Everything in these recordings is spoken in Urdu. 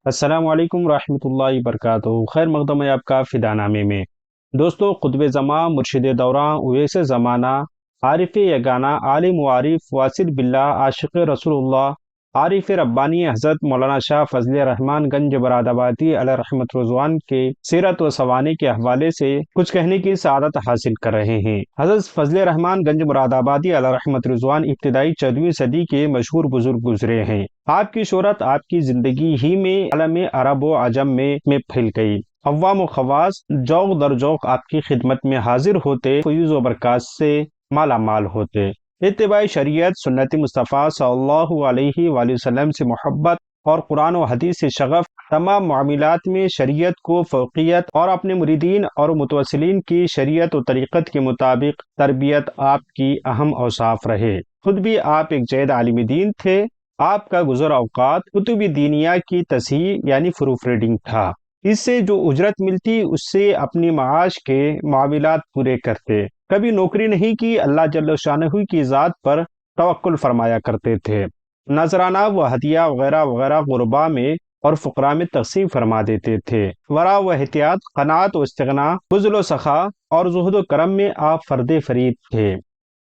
السلام علیکم ورحمۃ اللہ وبرکاتہ۔ خیر مقدم ہے آپ کا فدا نامے میں۔ دوستو، قطب زماں، مرشد دوراں، اویس زمانہ، عارف یگانہ، عالم و عارف، واصل باللہ، عاشق رسول اللہ، عارف ربانی حضرت مولانا شاہ فضل الرحمان گنج برادآبادی علیہ رحمت رضوان کے سیرت و سوانح کے حوالے سے کچھ کہنے کی سعادت حاصل کر رہے ہیں۔ حضرت فضل الرحمان گنج برادآبادی علیہ رحمت رضوان ابتدائی 14ویں صدی کے مشہور بزرگ گزرے ہیں۔ آپ کی شہرت آپ کی زندگی ہی میں عالم عرب و عجم میں پھیل گئی۔ عوام و خواص ذوق در ذوق آپ کی خدمت میں حاضر ہوتے، فیوز و برکات سے مالا مال ہوتے۔ اتباع شریعت، سنت مصطفیٰ صلی اللہ علیہ وآلہ وسلم سے محبت اور قرآن و حدیث سے شغف، تمام معاملات میں شریعت کو فوقیت اور اپنے مریدین اور متوسلین کی شریعت و طریقت کے مطابق تربیت آپ کی اہم اوصاف رہے۔ خود بھی آپ ایک جید عالم دین تھے۔ آپ کا گزر اوقات کتب دینیہ کی تصحیح یعنی پروف ریڈنگ تھا۔ اس سے جو اجرت ملتی اس سے اپنی معاش کے معاملات پورے کرتے۔ کبھی نوکری نہیں کی، اللہ جل شانہ کی ذات پر توکل فرمایا کرتے تھے۔ نذرانہ و ہدیہ وغیرہ وغیرہ غرباء میں اور فقراء میں تقسیم فرما دیتے تھے۔ ورع و احتیاط، قناعت و استغنا، بذل و سخا اور زہد و کرم میں آپ فرد فرید تھے۔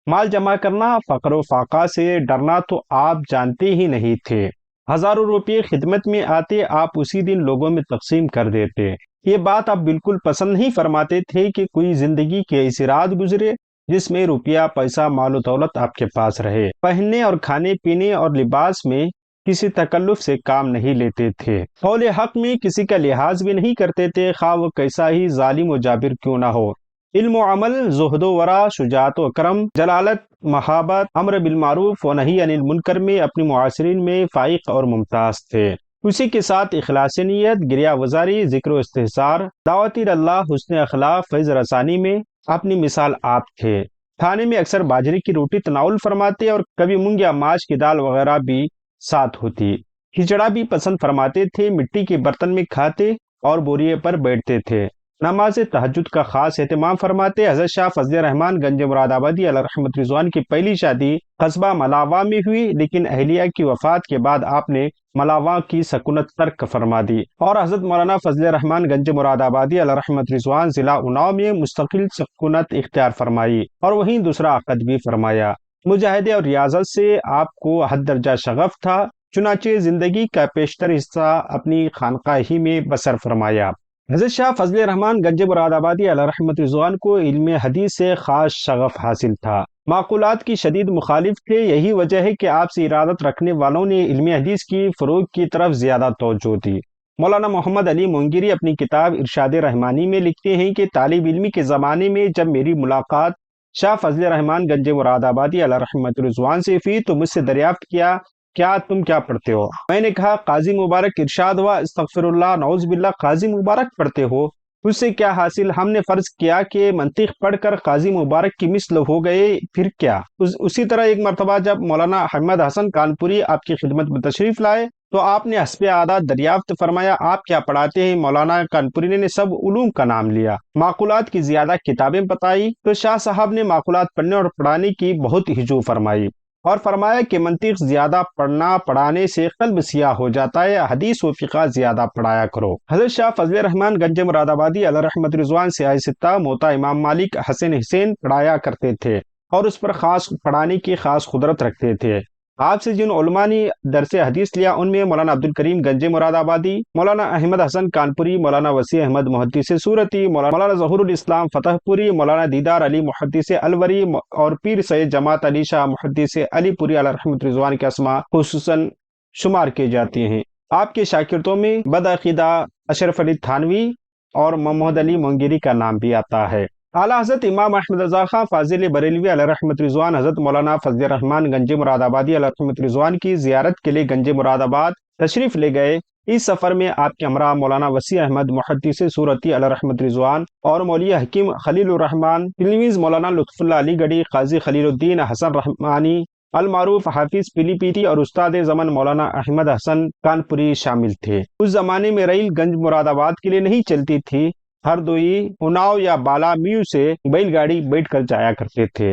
مال جمع کرنا، فقر و فاقہ سے ڈرنا تو آپ جانتے ہی نہیں تھے۔ ہزاروں روپے خدمت میں آتے، آپ اسی دن لوگوں میں تقسیم کر دیتے۔ یہ بات آپ بالکل پسند نہیں فرماتے تھے کہ کوئی زندگی کی ایسی رات گزرے جس میں روپیہ پیسہ مال و دولت آپ کے پاس رہے۔ پہننے اور کھانے پینے اور لباس میں کسی تکلف سے کام نہیں لیتے تھے۔ قول حق میں کسی کا لحاظ بھی نہیں کرتے تھے، خواہ وہ کیسا ہی ظالم و جابر کیوں نہ ہو۔ علم و عمل، زہد و ورع، شجاعت و کرم، جلالت، محابت، امر بالمعروف و نہی عن المنکر میں اپنے معاصرین میں فائق اور ممتاز تھے۔ اسی کے ساتھ اخلاص نیت، گریہ وزاری، ذکر و استحضار، دعوت اللہ، حسن اخلاق، فیض رسانی میں اپنی مثال آپ تھے۔ کھانے میں اکثر باجرے کی روٹی تناول فرماتے اور کبھی مونگ یا ماش کی دال وغیرہ بھی ساتھ ہوتی۔ کھچڑا بھی پسند فرماتے تھے، مٹی کے برتن میں کھاتے اور بوریے پر بیٹھتے تھے۔ نماز تہجد کا خاص اہتمام فرماتے۔ حضرت شاہ فضل الرحمان گنج مرادآبادی علیہ رحمت رضوان کی پہلی شادی قصبہ ملاوہ میں ہوئی، لیکن اہلیہ کی وفات کے بعد آپ نے ملاوہ کی سکونت ترک فرما دی اور حضرت مولانا فضل الرحمان گنج مرادآبادی علیہ رحمت رضوان ضلع اناؤ میں مستقل سکونت اختیار فرمائی اور وہیں دوسرا عقد بھی فرمایا۔ مجاہدے اور ریاضت سے آپ کو حد درجہ شغف تھا، چنانچہ زندگی کا بیشتر حصہ اپنی خانقاہ ہی میں بسر فرمایا۔ حضرت شاہ فضل الرحمان گنج مرادآبادی علیہ رحمت رضوان کو علم حدیث سے خاص شغف حاصل تھا۔ معقولات کی شدید مخالف تھے، یہی وجہ ہے کہ آپ سے ارادت رکھنے والوں نے علم حدیث کی فروغ کی طرف زیادہ توجہ دی۔ مولانا محمد علی مونگیری اپنی کتاب ارشاد رحمانی میں لکھتے ہیں کہ طالب علمی کے زمانے میں جب میری ملاقات شاہ فضل الرحمان گنج مرادآبادی علیہ رحمت رضوان سے ہوئی تو مجھ سے دریافت کیا، تم کیا پڑھتے ہو؟ میں نے کہا قاضی مبارک۔ ارشاد ہوا استغفر اللہ، نعوذ باللہ، قاضی مبارک پڑھتے ہو؟ اس سے کیا حاصل؟ ہم نے فرض کیا کہ منطق پڑھ کر قاضی مبارک کی مثل ہو گئے، پھر کیا؟ اسی طرح ایک مرتبہ جب مولانا احمد حسن کانپوری آپ کی خدمت میں تشریف لائے تو آپ نے حسب عادت دریافت فرمایا آپ کیا پڑھاتے ہیں؟ مولانا کانپوری نے سب علوم کا نام لیا، معقولات کی زیادہ کتابیں بتائی تو شاہ صاحب نے معقولات پڑھنے اور پڑھانے کی بہت ہجو فرمائی اور فرمایا کہ منطق زیادہ پڑھنا پڑھانے سے قلب سیاہ ہو جاتا ہے، حدیث و فقہ زیادہ پڑھایا کرو۔ حضرت شاہ فضل الرحمان گنج مرادآبادی علیہ رحمت رضوان سیاہ ستہ، موطا امام مالک، حسن حسین پڑھایا کرتے تھے اور اس پر خاص پڑھانے کی خاص قدرت رکھتے تھے۔ آپ سے جن علماء نے درس حدیث لیا ان میں مولانا عبد الکریم گنج مرادآبادی، مولانا احمد حسن کانپوری، مولانا وسیع احمد محدث سورتی، مولانا ظہور الاسلام فتح پوری، مولانا دیدار علی محدث الوری اور پیر سید جماعت علی شاہ محدث علی پوری علیہ رحمت رضوان کے اسماء خصوصاً شمار کیے جاتے ہیں۔ آپ کے شاگردوں میں بدعقیدہ اشرف علی تھانوی اور محمد علی مونگیری کا نام بھی آتا ہے۔ اعلیٰ حضرت امام احمد رضا خان فاضل بریلوی علیہ رحمت رضوان حضرت مولانا فضل الرحمان گنج مرادآبادی علیہ رحمت رضوان کی زیارت کے لیے گنج مرادآباد تشریف لے گئے۔ اس سفر میں آپ کے ہمراہ مولانا وسیع احمد محدث سورتی علیہ رحمت رضوان اور مولوی حکیم خلیل الرحمان، تلمیذ مولانا لطف اللہ علی گڑھی، قاضی خلیل الدین حسن رحمانی المعروف حافظ پیلی پیتی اور استاد زمن مولانا احمد حسن کانپوری شامل تھے۔ اس زمانے میں ریل گنج مرادآباد کے لیے نہیں چلتی تھی، ہر دوئی اناؤ یا بالا میو سے بیل گاڑی بیٹھ کر جایا کرتے تھے۔